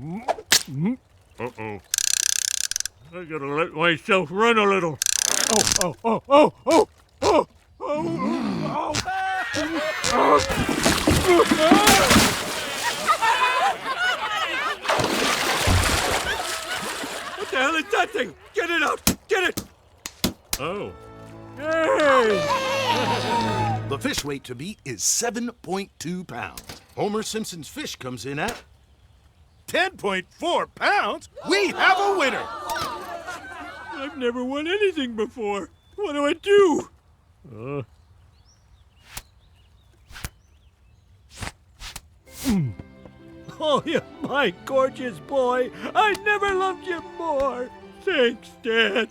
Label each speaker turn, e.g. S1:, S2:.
S1: Uh-oh. I gotta let myself run a little. Oh. What the hell is that thing? Get it out! Get it! Oh. Yay!
S2: The fish weight to beat is 7.2 pounds. Homer Simpson's fish comes in at 10.4 pounds. We have a winner.
S1: I've never won anything before. What do I do? Oh, you my gorgeous boy. I never loved you more. Thanks, Dad.